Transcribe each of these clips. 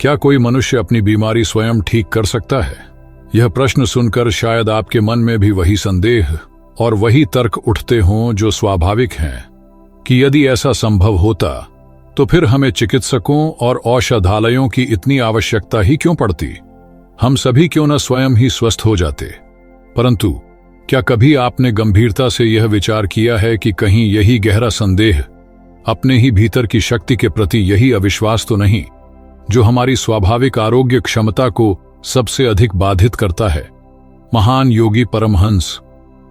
क्या कोई मनुष्य अपनी बीमारी स्वयं ठीक कर सकता है? यह प्रश्न सुनकर शायद आपके मन में भी वही संदेह और वही तर्क उठते हों जो स्वाभाविक हैं कि यदि ऐसा संभव होता तो फिर हमें चिकित्सकों और औषधालयों की इतनी आवश्यकता ही क्यों पड़ती? हम सभी क्यों न स्वयं ही स्वस्थ हो जाते? परंतु क्या कभी आपने गंभीरता से यह विचार किया है कि कहीं यही गहरा संदेह अपने ही भीतर की शक्ति के प्रति यही अविश्वास तो नहीं जो हमारी स्वाभाविक आरोग्य क्षमता को सबसे अधिक बाधित करता है? महान योगी परमहंस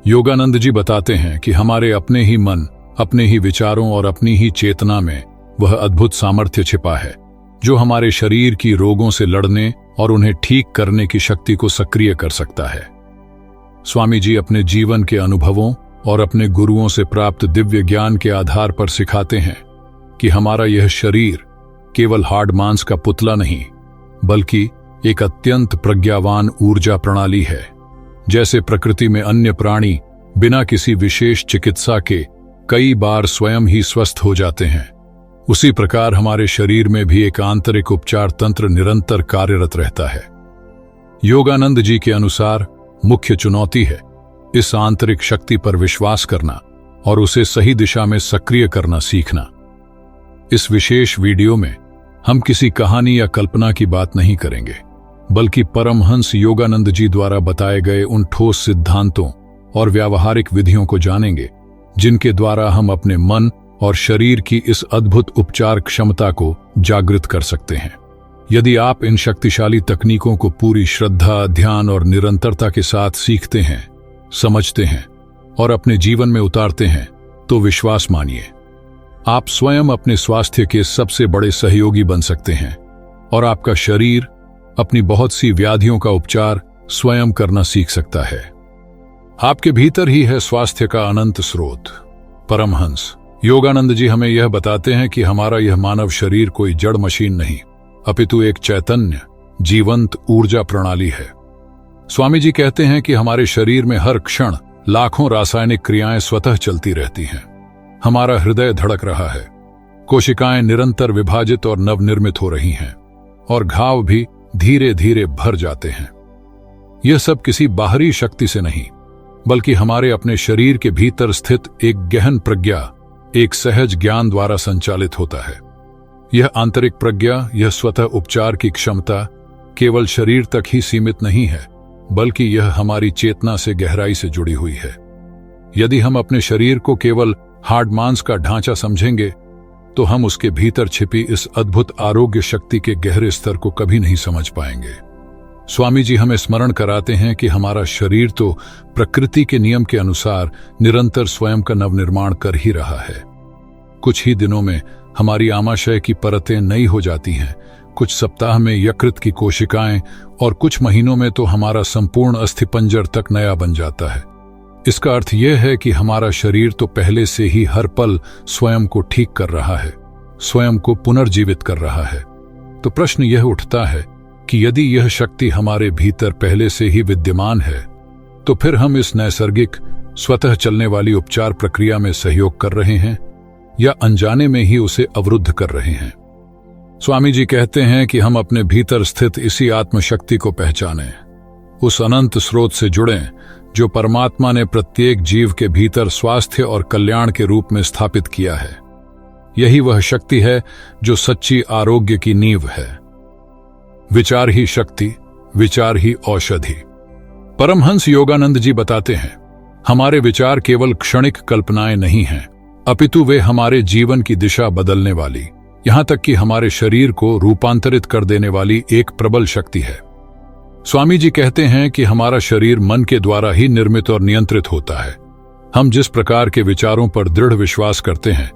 योगानंद जी बताते हैं कि हमारे अपने ही मन, अपने ही विचारों और अपनी ही चेतना में वह अद्भुत सामर्थ्य छिपा है जो हमारे शरीर की रोगों से लड़ने और उन्हें ठीक करने की शक्ति को सक्रिय कर सकता है। स्वामी जी अपने जीवन के अनुभवों और अपने गुरुओं से प्राप्त दिव्य ज्ञान के आधार पर सिखाते हैं कि हमारा यह शरीर केवल हाड़ मांस का पुतला नहीं बल्कि एक अत्यंत प्रज्ञावान ऊर्जा प्रणाली है। जैसे प्रकृति में अन्य प्राणी बिना किसी विशेष चिकित्सा के कई बार स्वयं ही स्वस्थ हो जाते हैं, उसी प्रकार हमारे शरीर में भी एक आंतरिक उपचार तंत्र निरंतर कार्यरत रहता है। योगानंद जी के अनुसार मुख्य चुनौती है इस आंतरिक शक्ति पर विश्वास करना और उसे सही दिशा में सक्रिय करना सीखना। इस विशेष वीडियो में हम किसी कहानी या कल्पना की बात नहीं करेंगे बल्कि परमहंस योगानंद जी द्वारा बताए गए उन ठोस सिद्धांतों और व्यावहारिक विधियों को जानेंगे जिनके द्वारा हम अपने मन और शरीर की इस अद्भुत उपचार क्षमता को जागृत कर सकते हैं। यदि आप इन शक्तिशाली तकनीकों को पूरी श्रद्धा, ध्यान और निरंतरता के साथ सीखते हैं, समझते हैं और अपने जीवन में उतारते हैं तो विश्वास मानिए आप स्वयं अपने स्वास्थ्य के सबसे बड़े सहयोगी बन सकते हैं और आपका शरीर अपनी बहुत सी व्याधियों का उपचार स्वयं करना सीख सकता है। आपके भीतर ही है स्वास्थ्य का अनंत स्रोत। परमहंस योगानंद जी हमें यह बताते हैं कि हमारा यह मानव शरीर कोई जड़ मशीन नहीं अपितु एक चैतन्य जीवंत ऊर्जा प्रणाली है। स्वामी जी कहते हैं कि हमारे शरीर में हर क्षण लाखों रासायनिक क्रियाएं स्वतः चलती रहती हैं। हमारा हृदय धड़क रहा है, कोशिकाएं निरंतर विभाजित और नवनिर्मित हो रही हैं और घाव भी धीरे धीरे भर जाते हैं। यह सब किसी बाहरी शक्ति से नहीं बल्कि हमारे अपने शरीर के भीतर स्थित एक गहन प्रज्ञा, एक सहज ज्ञान द्वारा संचालित होता है। यह आंतरिक प्रज्ञा, यह स्वतः उपचार की क्षमता केवल शरीर तक ही सीमित नहीं है बल्कि यह हमारी चेतना से गहराई से जुड़ी हुई है। यदि हम अपने शरीर को केवल हाड़ मांस का ढांचा समझेंगे तो हम उसके भीतर छिपी इस अद्भुत आरोग्य शक्ति के गहरे स्तर को कभी नहीं समझ पाएंगे। स्वामी जी हमें स्मरण कराते हैं कि हमारा शरीर तो प्रकृति के नियम के अनुसार निरंतर स्वयं का नवनिर्माण कर ही रहा है। कुछ ही दिनों में हमारी आमाशय की परतें नई हो जाती हैं, कुछ सप्ताह में यकृत की कोशिकाएं और कुछ महीनों में तो हमारा संपूर्ण अस्थिपंजर तक नया बन जाता है। इसका अर्थ यह है कि हमारा शरीर तो पहले से ही हर पल स्वयं को ठीक कर रहा है, स्वयं को पुनर्जीवित कर रहा है। तो प्रश्न यह उठता है कि यदि यह शक्ति हमारे भीतर पहले से ही विद्यमान है तो फिर हम इस नैसर्गिक स्वतः चलने वाली उपचार प्रक्रिया में सहयोग कर रहे हैं या अनजाने में ही उसे अवरुद्ध कर रहे हैं। स्वामी जी कहते हैं कि हम अपने भीतर स्थित इसी आत्मशक्ति को पहचानें, उस अनंत स्रोत से जुड़ें जो परमात्मा ने प्रत्येक जीव के भीतर स्वास्थ्य और कल्याण के रूप में स्थापित किया है। यही वह शक्ति है जो सच्ची आरोग्य की नींव है। विचार ही शक्ति, विचार ही औषधि। परमहंस योगानंद जी बताते हैं, हमारे विचार केवल क्षणिक कल्पनाएं नहीं हैं, अपितु वे हमारे जीवन की दिशा बदलने वाली, यहां तक कि हमारे शरीर को रूपांतरित कर देने वाली एक प्रबल शक्ति है। स्वामी जी कहते हैं कि हमारा शरीर मन के द्वारा ही निर्मित और नियंत्रित होता है। हम जिस प्रकार के विचारों पर दृढ़ विश्वास करते हैं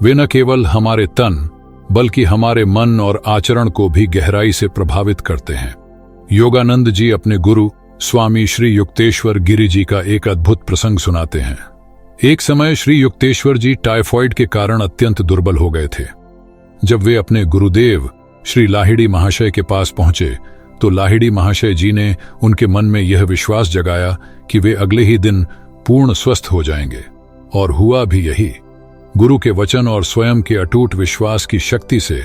वे न केवल हमारे तन बल्कि हमारे मन और आचरण को भी गहराई से प्रभावित करते हैं। योगानंद जी अपने गुरु स्वामी श्री युक्तेश्वर गिरि जी का एक अद्भुत प्रसंग सुनाते हैं। एक समय श्री युक्तेश्वर जी टाइफॉइड के कारण अत्यंत दुर्बल हो गए थे। जब वे अपने गुरुदेव श्री लाहिड़ी महाशय के पास पहुंचे तो लाहिड़ी महाशय जी ने उनके मन में यह विश्वास जगाया कि वे अगले ही दिन पूर्ण स्वस्थ हो जाएंगे, और हुआ भी यही। गुरु के वचन और स्वयं के अटूट विश्वास की शक्ति से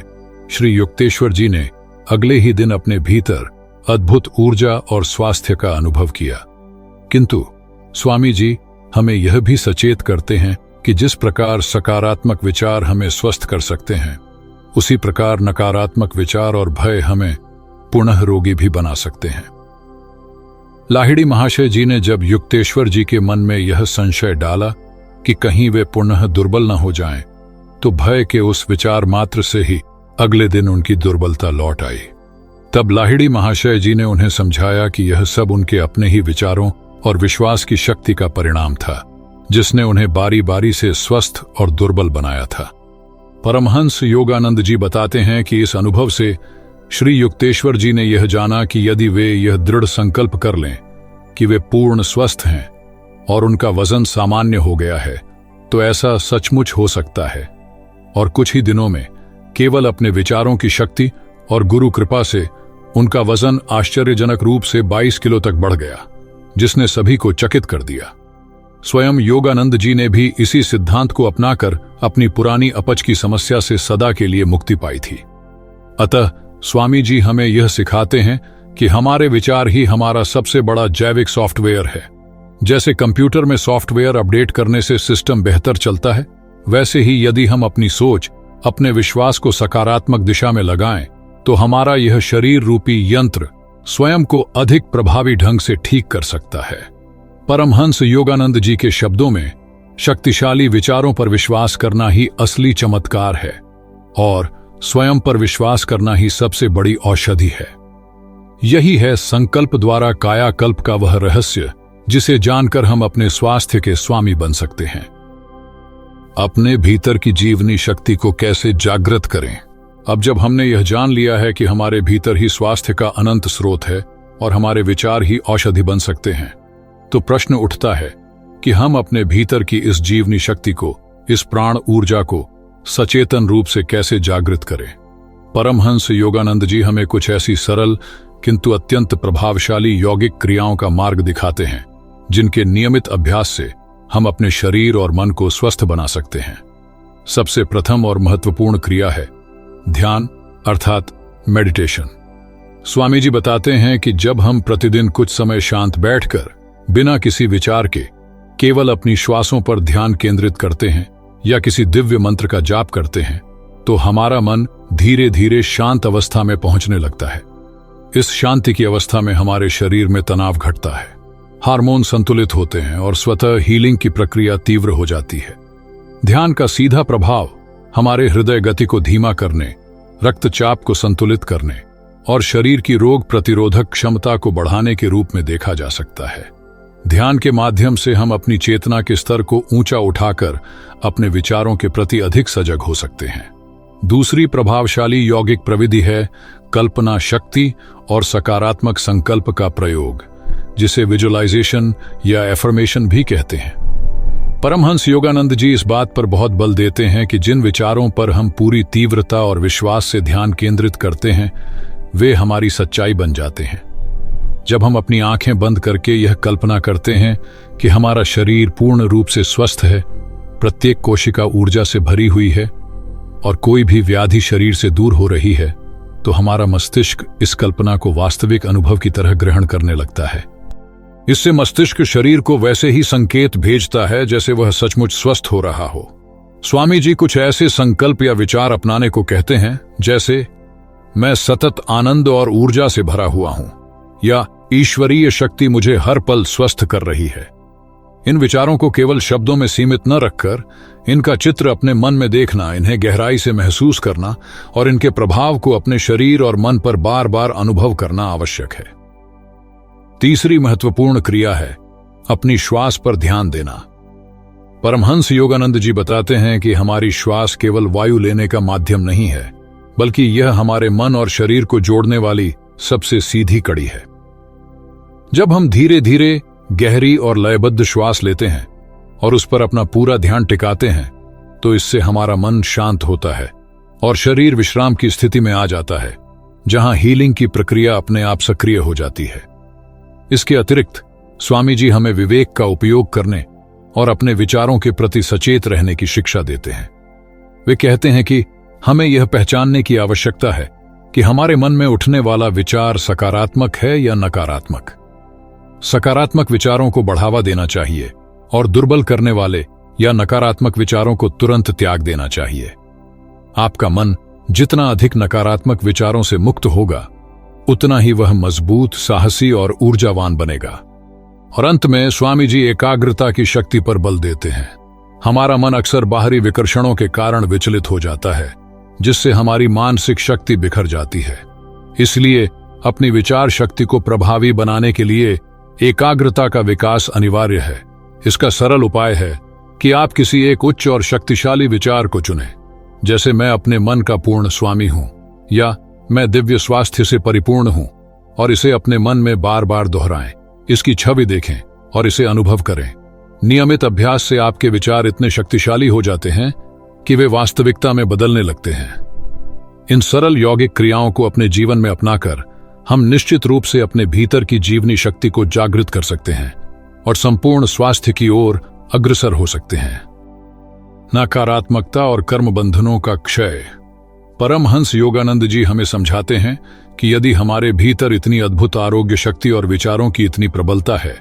श्री युक्तेश्वर जी ने अगले ही दिन अपने भीतर अद्भुत ऊर्जा और स्वास्थ्य का अनुभव किया। किंतु स्वामी जी हमें यह भी सचेत करते हैं कि जिस प्रकार सकारात्मक विचार हमें स्वस्थ कर सकते हैं, उसी प्रकार नकारात्मक विचार और भय हमें पुनः रोगी भी बना सकते हैं। लाहिड़ी महाशय जी ने जब युक्तेश्वर जी के मन में यह संशय डाला कि कहीं वे पुनः दुर्बल न हो जाएं, तो भय के उस विचार मात्र से ही अगले दिन उनकी दुर्बलता लौट आई। तब लाहिड़ी महाशय जी ने उन्हें समझाया कि यह सब उनके अपने ही विचारों और विश्वास की शक्ति का परिणाम था, जिसने उन्हें बारी बारी से स्वस्थ और दुर्बल बनाया था। परमहंस योगानंद जी बताते हैं कि इस अनुभव से श्री युक्तेश्वर जी ने यह जाना कि यदि वे यह दृढ़ संकल्प कर लें कि वे पूर्ण स्वस्थ हैं और उनका वजन सामान्य हो गया है, तो ऐसा सचमुच हो सकता है। और कुछ ही दिनों में केवल अपने विचारों की शक्ति और गुरु कृपा से उनका वजन आश्चर्यजनक रूप से 22 किलो तक बढ़ गया, जिसने सभी को चकित कर दिया। स्वयं योगानंद जी ने भी इसी सिद्धांत को अपनाकर अपनी पुरानी अपच की समस्या से सदा के लिए मुक्ति पाई थी। अतः स्वामी जी हमें यह सिखाते हैं कि हमारे विचार ही हमारा सबसे बड़ा जैविक सॉफ्टवेयर है। जैसे कंप्यूटर में सॉफ्टवेयर अपडेट करने से सिस्टम बेहतर चलता है, वैसे ही यदि हम अपनी सोच, अपने विश्वास को सकारात्मक दिशा में लगाएं, तो हमारा यह शरीर रूपी यंत्र स्वयं को अधिक प्रभावी ढंग से ठीक कर सकता है। परमहंस योगानंद जी के शब्दों में शक्तिशाली विचारों पर विश्वास करना ही असली चमत्कार है और स्वयं पर विश्वास करना ही सबसे बड़ी औषधि है। यही है संकल्प द्वारा कायाकल्प का वह रहस्य, जिसे जानकर हम अपने स्वास्थ्य के स्वामी बन सकते हैं। अपने भीतर की जीवनी शक्ति को कैसे जागृत करें? अब जब हमने यह जान लिया है कि हमारे भीतर ही स्वास्थ्य का अनंत स्रोत है और हमारे विचार ही औषधि बन सकते हैं, तो प्रश्न उठता है कि हम अपने भीतर की इस जीवनी शक्ति को, इस प्राण ऊर्जा को सचेतन रूप से कैसे जागृत करें। परमहंस योगानंद जी हमें कुछ ऐसी सरल किंतु अत्यंत प्रभावशाली यौगिक क्रियाओं का मार्ग दिखाते हैं, जिनके नियमित अभ्यास से हम अपने शरीर और मन को स्वस्थ बना सकते हैं। सबसे प्रथम और महत्वपूर्ण क्रिया है ध्यान, अर्थात मेडिटेशन। स्वामी जी बताते हैं कि जब हम प्रतिदिन कुछ समय शांत बैठकर बिना किसी विचार के केवल अपनी श्वासों पर ध्यान केंद्रित करते हैं या किसी दिव्य मंत्र का जाप करते हैं, तो हमारा मन धीरे धीरे शांत अवस्था में पहुंचने लगता है। इस शांति की अवस्था में हमारे शरीर में तनाव घटता है, हार्मोन संतुलित होते हैं और स्वतः हीलिंग की प्रक्रिया तीव्र हो जाती है। ध्यान का सीधा प्रभाव हमारे हृदय गति को धीमा करने, रक्तचाप को संतुलित करने और शरीर की रोग प्रतिरोधक क्षमता को बढ़ाने के रूप में देखा जा सकता है। ध्यान के माध्यम से हम अपनी चेतना के स्तर को ऊंचा उठाकर अपने विचारों के प्रति अधिक सजग हो सकते हैं। दूसरी प्रभावशाली यौगिक प्रविधि है कल्पना शक्ति और सकारात्मक संकल्प का प्रयोग, जिसे विजुअलाइजेशन या एफर्मेशन भी कहते हैं। परमहंस योगानंद जी इस बात पर बहुत बल देते हैं कि जिन विचारों पर हम पूरी तीव्रता और विश्वास से ध्यान केंद्रित करते हैं, वे हमारी सच्चाई बन जाते हैं। जब हम अपनी आंखें बंद करके यह कल्पना करते हैं कि हमारा शरीर पूर्ण रूप से स्वस्थ है, प्रत्येक कोशिका ऊर्जा से भरी हुई है और कोई भी व्याधि शरीर से दूर हो रही है, तो हमारा मस्तिष्क इस कल्पना को वास्तविक अनुभव की तरह ग्रहण करने लगता है। इससे मस्तिष्क शरीर को वैसे ही संकेत भेजता है जैसे वह सचमुच स्वस्थ हो रहा हो। स्वामी जी कुछ ऐसे संकल्प या विचार अपनाने को कहते हैं, जैसे मैं सतत आनंद और ऊर्जा से भरा हुआ हूं, या ईश्वरीय शक्ति मुझे हर पल स्वस्थ कर रही है। इन विचारों को केवल शब्दों में सीमित न रखकर इनका चित्र अपने मन में देखना, इन्हें गहराई से महसूस करना और इनके प्रभाव को अपने शरीर और मन पर बार बार अनुभव करना आवश्यक है। तीसरी महत्वपूर्ण क्रिया है अपनी श्वास पर ध्यान देना। परमहंस योगानंद जी बताते हैं कि हमारी श्वास केवल वायु लेने का माध्यम नहीं है, बल्कि यह हमारे मन और शरीर को जोड़ने वाली सबसे सीधी कड़ी है। जब हम धीरे धीरे गहरी और लयबद्ध श्वास लेते हैं और उस पर अपना पूरा ध्यान टिकाते हैं, तो इससे हमारा मन शांत होता है और शरीर विश्राम की स्थिति में आ जाता है, जहां हीलिंग की प्रक्रिया अपने आप सक्रिय हो जाती है। इसके अतिरिक्त स्वामी जी हमें विवेक का उपयोग करने और अपने विचारों के प्रति सचेत रहने की शिक्षा देते हैं। वे कहते हैं कि हमें यह पहचानने की आवश्यकता है कि हमारे मन में उठने वाला विचार सकारात्मक है या नकारात्मक। सकारात्मक विचारों को बढ़ावा देना चाहिए और दुर्बल करने वाले या नकारात्मक विचारों को तुरंत त्याग देना चाहिए। आपका मन जितना अधिक नकारात्मक विचारों से मुक्त होगा, उतना ही वह मजबूत, साहसी और ऊर्जावान बनेगा। और अंत में स्वामी जी एकाग्रता की शक्ति पर बल देते हैं। हमारा मन अक्सर बाहरी विकर्षणों के कारण विचलित हो जाता है, जिससे हमारी मानसिक शक्ति बिखर जाती है। इसलिए अपनी विचार शक्ति को प्रभावी बनाने के लिए एकाग्रता का विकास अनिवार्य है। इसका सरल उपाय है कि आप किसी एक उच्च और शक्तिशाली विचार को चुनें, जैसे मैं अपने मन का पूर्ण स्वामी हूं या मैं दिव्य स्वास्थ्य से परिपूर्ण हूं, और इसे अपने मन में बार बार दोहराएं। इसकी छवि देखें और इसे अनुभव करें। नियमित अभ्यास से आपके विचार इतने शक्तिशाली हो जाते हैं कि वे वास्तविकता में बदलने लगते हैं। इन सरल यौगिक क्रियाओं को अपने जीवन में अपनाकर हम निश्चित रूप से अपने भीतर की जीवनी शक्ति को जागृत कर सकते हैं और संपूर्ण स्वास्थ्य की ओर अग्रसर हो सकते हैं। नकारात्मकता और कर्म बंधनों का क्षय। परमहंस योगानंद जी हमें समझाते हैं कि यदि हमारे भीतर इतनी अद्भुत आरोग्य शक्ति और विचारों की इतनी प्रबलता है,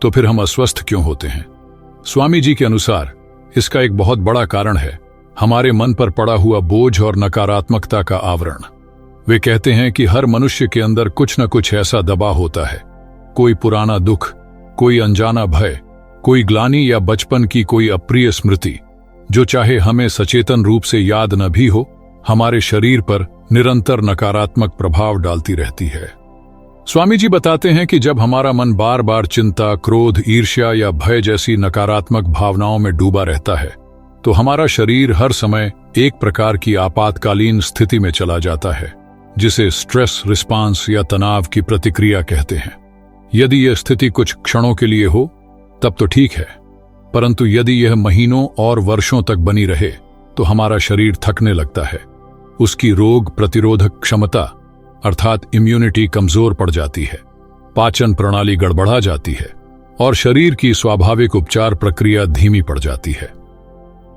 तो फिर हम अस्वस्थ क्यों होते हैं। स्वामी जी के अनुसार इसका एक बहुत बड़ा कारण है हमारे मन पर पड़ा हुआ बोझ और नकारात्मकता का आवरण। वे कहते हैं कि हर मनुष्य के अंदर कुछ न कुछ ऐसा दबा होता है, कोई पुराना दुख, कोई अनजाना भय, कोई ग्लानि या बचपन की कोई अप्रिय स्मृति, जो चाहे हमें सचेतन रूप से याद न भी हो, हमारे शरीर पर निरंतर नकारात्मक प्रभाव डालती रहती है। स्वामी जी बताते हैं कि जब हमारा मन बार बार चिंता, क्रोध, ईर्ष्या या भय जैसी नकारात्मक भावनाओं में डूबा रहता है, तो हमारा शरीर हर समय एक प्रकार की आपातकालीन स्थिति में चला जाता है, जिसे स्ट्रेस रिस्पांस या तनाव की प्रतिक्रिया कहते हैं। यदि यह स्थिति कुछ क्षणों के लिए हो तब तो ठीक है, परंतु यदि यह महीनों और वर्षों तक बनी रहे तो हमारा शरीर थकने लगता है। उसकी रोग प्रतिरोधक क्षमता अर्थात इम्यूनिटी कमजोर पड़ जाती है, पाचन प्रणाली गड़बड़ा जाती है और शरीर की स्वाभाविक उपचार प्रक्रिया धीमी पड़ जाती है।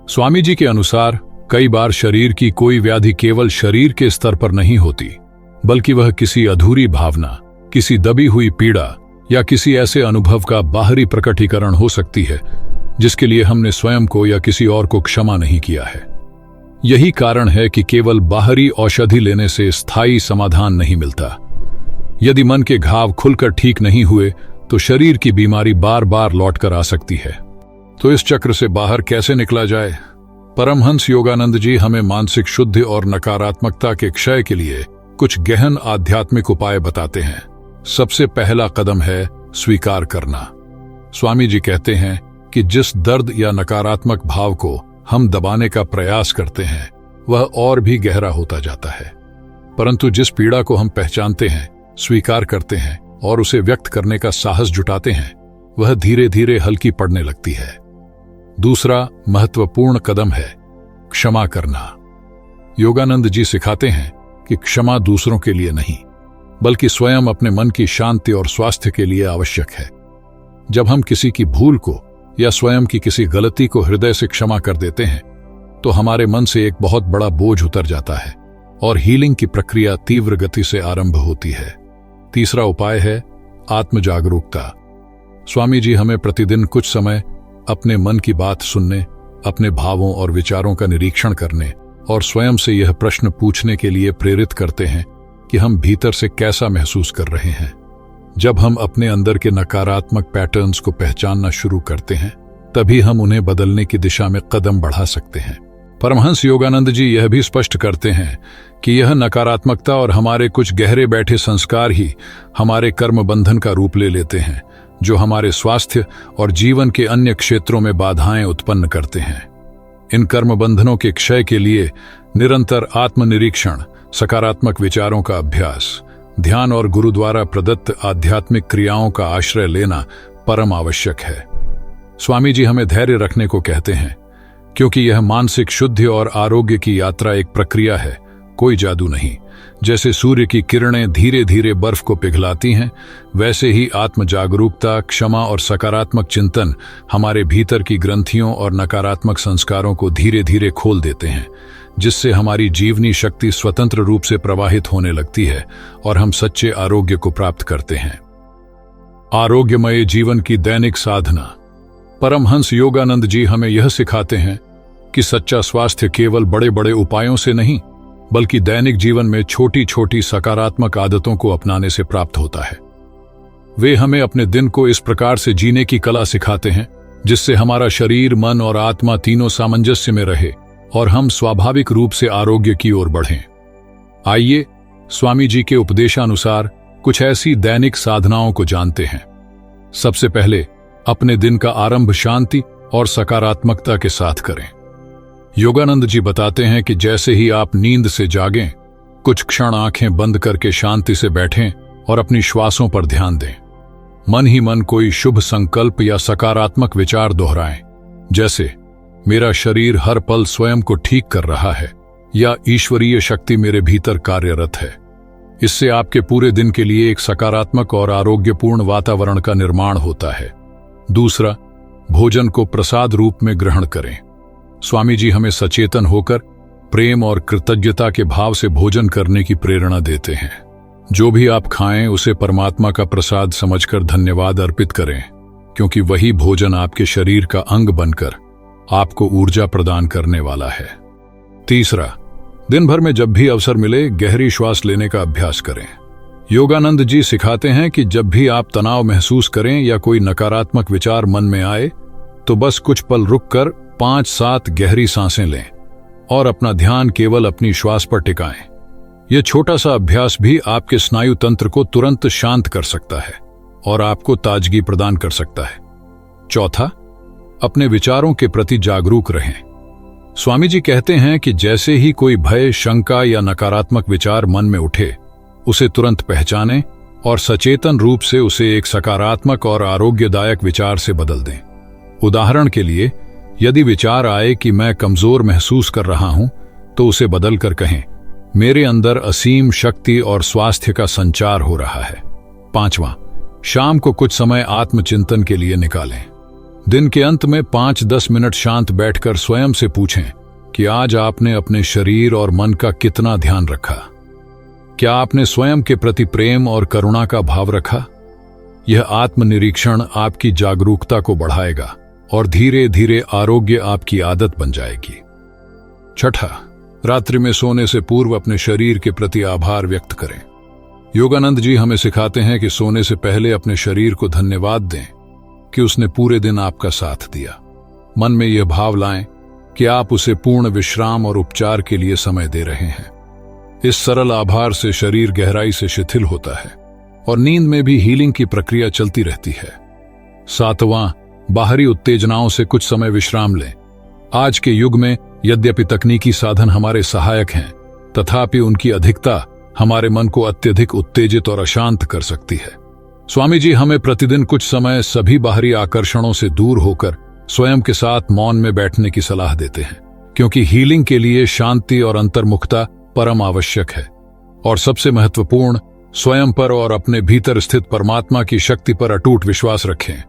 स्वामी जी के अनुसार कई बार शरीर की कोई व्याधि केवल शरीर के स्तर पर नहीं होती, बल्कि वह किसी अधूरी भावना, किसी दबी हुई पीड़ा या किसी ऐसे अनुभव का बाहरी प्रकटीकरण हो सकती है जिसके लिए हमने स्वयं को या किसी और को क्षमा नहीं किया है। यही कारण है कि केवल बाहरी औषधि लेने से स्थायी समाधान नहीं मिलता। यदि मन के घाव खुलकर ठीक नहीं हुए तो शरीर की बीमारी बार बार लौट कर आ सकती है। तो इस चक्र से बाहर कैसे निकला जाए? परमहंस योगानंद जी हमें मानसिक शुद्धि और नकारात्मकता के क्षय के लिए कुछ गहन आध्यात्मिक उपाय बताते हैं। सबसे पहला कदम है स्वीकार करना। स्वामी जी कहते हैं कि जिस दर्द या नकारात्मक भाव को हम दबाने का प्रयास करते हैं, वह और भी गहरा होता जाता है, परंतु जिस पीड़ा को हम पहचानते हैं, स्वीकार करते हैं और उसे व्यक्त करने का साहस जुटाते हैं, वह धीरे धीरे हल्की पड़ने लगती है। दूसरा महत्वपूर्ण कदम है क्षमा करना। योगानंद जी सिखाते हैं कि क्षमा दूसरों के लिए नहीं, बल्कि स्वयं अपने मन की शांति और स्वास्थ्य के लिए आवश्यक है। जब हम किसी की भूल को या स्वयं की किसी गलती को हृदय से क्षमा कर देते हैं, तो हमारे मन से एक बहुत बड़ा बोझ उतर जाता है और हीलिंग की प्रक्रिया तीव्र गति से आरंभ होती है। तीसरा उपाय है आत्म जागरूकता। स्वामी जी हमें प्रतिदिन कुछ समय अपने मन की बात सुनने, अपने भावों और विचारों का निरीक्षण करने और स्वयं से यह प्रश्न पूछने के लिए प्रेरित करते हैं कि हम भीतर से कैसा महसूस कर रहे हैं। जब हम अपने अंदर के नकारात्मक पैटर्न्स को पहचानना शुरू करते हैं, तभी हम उन्हें बदलने की दिशा में कदम बढ़ा सकते हैं। परमहंस योगानंद जी यह भी स्पष्ट करते हैं कि यह नकारात्मकता और हमारे कुछ गहरे बैठे संस्कार ही हमारे कर्म बंधन का रूप ले लेते हैं, जो हमारे स्वास्थ्य और जीवन के अन्य क्षेत्रों में बाधाएं उत्पन्न करते हैं। इन कर्म बंधनों के क्षय के लिए निरंतर आत्मनिरीक्षण, सकारात्मक विचारों का अभ्यास, ध्यान और गुरु द्वारा प्रदत्त आध्यात्मिक क्रियाओं का आश्रय लेना परम आवश्यक है। स्वामी जी हमें धैर्य रखने को कहते हैं, क्योंकि यह मानसिक शुद्धि और आरोग्य की यात्रा एक प्रक्रिया है, कोई जादू नहीं। जैसे सूर्य की किरणें धीरे धीरे बर्फ को पिघलाती हैं, वैसे ही आत्म जागरूकता, क्षमा और सकारात्मक चिंतन हमारे भीतर की ग्रंथियों और नकारात्मक संस्कारों को धीरे धीरे खोल देते हैं, जिससे हमारी जीवनी शक्ति स्वतंत्र रूप से प्रवाहित होने लगती है और हम सच्चे आरोग्य को प्राप्त करते हैं। आरोग्यमय जीवन की दैनिक साधना। परमहंस योगानंद जी हमें यह सिखाते हैं कि सच्चा स्वास्थ्य केवल बड़े बड़े उपायों से नहीं, बल्कि दैनिक जीवन में छोटी छोटी सकारात्मक आदतों को अपनाने से प्राप्त होता है। वे हमें अपने दिन को इस प्रकार से जीने की कला सिखाते हैं जिससे हमारा शरीर, मन और आत्मा तीनों सामंजस्य में रहे और हम स्वाभाविक रूप से आरोग्य की ओर बढ़ें। आइए स्वामी जी के उपदेशानुसार कुछ ऐसी दैनिक साधनाओं को जानते हैं। सबसे पहले अपने दिन का आरंभ शांति और सकारात्मकता के साथ करें। योगानंद जी बताते हैं कि जैसे ही आप नींद से जागें, कुछ क्षण आंखें बंद करके शांति से बैठें और अपनी श्वासों पर ध्यान दें। मन ही मन कोई शुभ संकल्प या सकारात्मक विचार दोहराएं, जैसे मेरा शरीर हर पल स्वयं को ठीक कर रहा है या ईश्वरीय शक्ति मेरे भीतर कार्यरत है। इससे आपके पूरे दिन के लिए एक सकारात्मक और आरोग्यपूर्ण वातावरण का निर्माण होता है। दूसरा, भोजन को प्रसाद रूप में ग्रहण करें। स्वामी जी हमें सचेतन होकर प्रेम और कृतज्ञता के भाव से भोजन करने की प्रेरणा देते हैं। जो भी आप खाएं उसे परमात्मा का प्रसाद समझकर धन्यवाद अर्पित करें, क्योंकि वही भोजन आपके शरीर का अंग बनकर आपको ऊर्जा प्रदान करने वाला है। तीसरा, दिन भर में जब भी अवसर मिले गहरी श्वास लेने का अभ्यास करें। योगानंद जी सिखाते हैं कि जब भी आप तनाव महसूस करें या कोई नकारात्मक विचार मन में आए, तो बस कुछ पल रुककर 5-7 गहरी सांसें लें और अपना ध्यान केवल अपनी श्वास पर टिकाएं। यह छोटा सा अभ्यास भी आपके स्नायु तंत्र को तुरंत शांत कर सकता है और आपको ताजगी प्रदान कर सकता है। चौथा, अपने विचारों के प्रति जागरूक रहें। स्वामी जी कहते हैं कि जैसे ही कोई भय, शंका या नकारात्मक विचार मन में उठे, उसे तुरंत पहचानें और सचेतन रूप से उसे एक सकारात्मक और आरोग्यदायक विचार से बदल दें। उदाहरण के लिए, यदि विचार आए कि मैं कमजोर महसूस कर रहा हूं, तो उसे बदलकर कहें, मेरे अंदर असीम शक्ति और स्वास्थ्य का संचार हो रहा है। पांचवां, शाम को कुछ समय आत्मचिंतन के लिए निकालें। दिन के अंत में 5-10 मिनट शांत बैठकर स्वयं से पूछें कि आज आपने अपने शरीर और मन का कितना ध्यान रखा। क्या आपने स्वयं के प्रति प्रेम और करुणा का भाव रखा? यह आत्मनिरीक्षण आपकी जागरूकता को बढ़ाएगा और धीरे धीरे आरोग्य आपकी आदत बन जाएगी। छठा, रात्रि में सोने से पूर्व अपने शरीर के प्रति आभार व्यक्त करें। योगानंद जी हमें सिखाते हैं कि सोने से पहले अपने शरीर को धन्यवाद दें कि उसने पूरे दिन आपका साथ दिया। मन में यह भाव लाएं कि आप उसे पूर्ण विश्राम और उपचार के लिए समय दे रहे हैं। इस सरल आभार से शरीर गहराई से शिथिल होता है और नींद में भी हीलिंग की प्रक्रिया चलती रहती है। सातवां, बाहरी उत्तेजनाओं से कुछ समय विश्राम लें। आज के युग में यद्यपि तकनीकी साधन हमारे सहायक हैं, तथापि उनकी अधिकता हमारे मन को अत्यधिक उत्तेजित और अशांत कर सकती है। स्वामी जी हमें प्रतिदिन कुछ समय सभी बाहरी आकर्षणों से दूर होकर स्वयं के साथ मौन में बैठने की सलाह देते हैं, क्योंकि हीलिंग के लिए शांति और अंतर्मुखता परम आवश्यक है। और सबसे महत्वपूर्ण, स्वयं पर और अपने भीतर स्थित परमात्मा की शक्ति पर अटूट विश्वास रखें।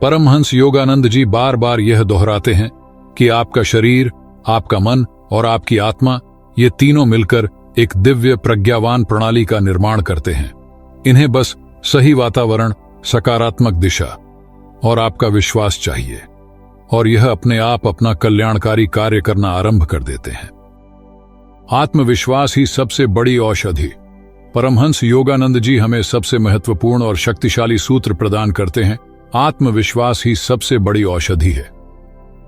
परमहंस योगानंद जी बार बार यह दोहराते हैं कि आपका शरीर, आपका मन और आपकी आत्मा, ये तीनों मिलकर एक दिव्य प्रज्ञावान प्रणाली का निर्माण करते हैं। इन्हें बस सही वातावरण, सकारात्मक दिशा और आपका विश्वास चाहिए, और यह अपने आप अपना कल्याणकारी कार्य करना आरंभ कर देते हैं। आत्मविश्वास ही सबसे बड़ी औषधि। परमहंस योगानंद जी हमें सबसे महत्वपूर्ण और शक्तिशाली सूत्र प्रदान करते हैं। आत्मविश्वास ही सबसे बड़ी औषधि है।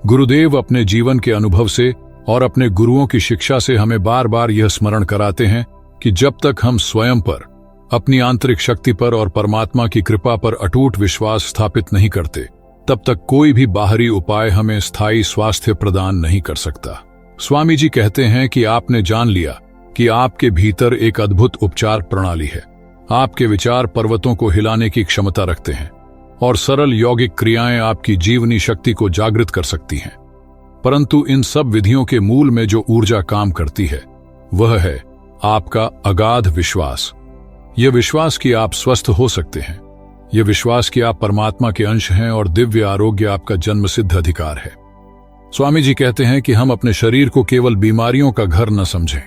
गुरुदेव अपने जीवन के अनुभव से और अपने गुरुओं की शिक्षा से हमें बार बार यह स्मरण कराते हैं कि जब तक हम स्वयं पर, अपनी आंतरिक शक्ति पर और परमात्मा की कृपा पर अटूट विश्वास स्थापित नहीं करते, तब तक कोई भी बाहरी उपाय हमें स्थायी स्वास्थ्य प्रदान नहीं कर सकता। स्वामी जी कहते हैं कि आपने जान लिया कि आपके भीतर एक अद्भुत उपचार प्रणाली है। आपके विचार पर्वतों को हिलाने की क्षमता रखते हैं और सरल यौगिक क्रियाएं आपकी जीवनी शक्ति को जागृत कर सकती हैं। परंतु इन सब विधियों के मूल में जो ऊर्जा काम करती है, वह है आपका अगाध विश्वास। यह विश्वास कि आप स्वस्थ हो सकते हैं, यह विश्वास कि आप परमात्मा के अंश हैं और दिव्य आरोग्य आपका जन्मसिद्ध अधिकार है। स्वामी जी कहते हैं कि हम अपने शरीर को केवल बीमारियों का घर न समझें,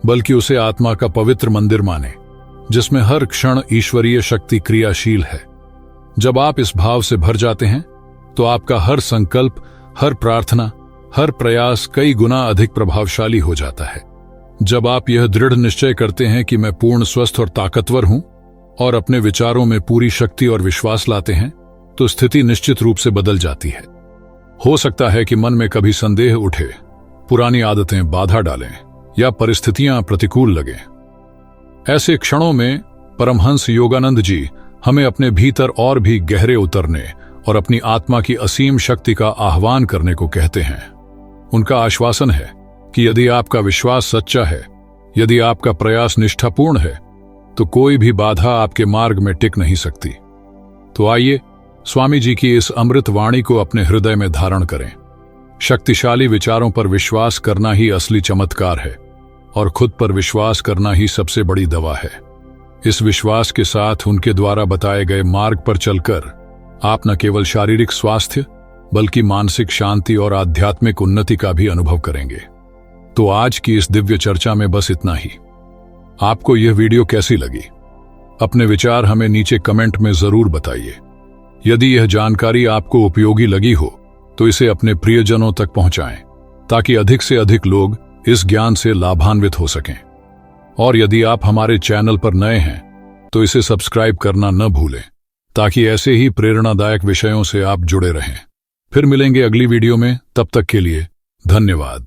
बल्कि उसे आत्मा का पवित्र मंदिर माने, जिसमें हर क्षण ईश्वरीय शक्ति क्रियाशील है। जब आप इस भाव से भर जाते हैं तो आपका हर संकल्प, हर प्रार्थना, हर प्रयास कई गुना अधिक प्रभावशाली हो जाता है। जब आप यह दृढ़ निश्चय करते हैं कि मैं पूर्ण स्वस्थ और ताकतवर हूं और अपने विचारों में पूरी शक्ति और विश्वास लाते हैं, तो स्थिति निश्चित रूप से बदल जाती है। हो सकता है कि मन में कभी संदेह उठे, पुरानी आदतें बाधा डालें या परिस्थितियां प्रतिकूल लगें। ऐसे क्षणों में परमहंस योगानंद जी हमें अपने भीतर और भी गहरे उतरने और अपनी आत्मा की असीम शक्ति का आह्वान करने को कहते हैं। उनका आश्वासन है कि यदि आपका विश्वास सच्चा है, यदि आपका प्रयास निष्ठापूर्ण है, तो कोई भी बाधा आपके मार्ग में टिक नहीं सकती। तो आइए स्वामी जी की इस अमृत वाणी को अपने हृदय में धारण करें। शक्तिशाली विचारों पर विश्वास करना ही असली चमत्कार है और खुद पर विश्वास करना ही सबसे बड़ी दवा है। इस विश्वास के साथ उनके द्वारा बताए गए मार्ग पर चलकर आप न केवल शारीरिक स्वास्थ्य बल्कि मानसिक शांति और आध्यात्मिक उन्नति का भी अनुभव करेंगे। तो आज की इस दिव्य चर्चा में बस इतना ही। आपको यह वीडियो कैसी लगी? अपने विचार हमें नीचे कमेंट में जरूर बताइए। यदि यह जानकारी आपको उपयोगी लगी हो तो इसे अपने प्रियजनों तक पहुंचाएं, ताकि अधिक से अधिक लोग इस ज्ञान से लाभान्वित हो सकें। और यदि आप हमारे चैनल पर नए हैं तो इसे सब्सक्राइब करना न भूलें, ताकि ऐसे ही प्रेरणादायक विषयों से आप जुड़े रहें। फिर मिलेंगे अगली वीडियो में, तब तक के लिए धन्यवाद।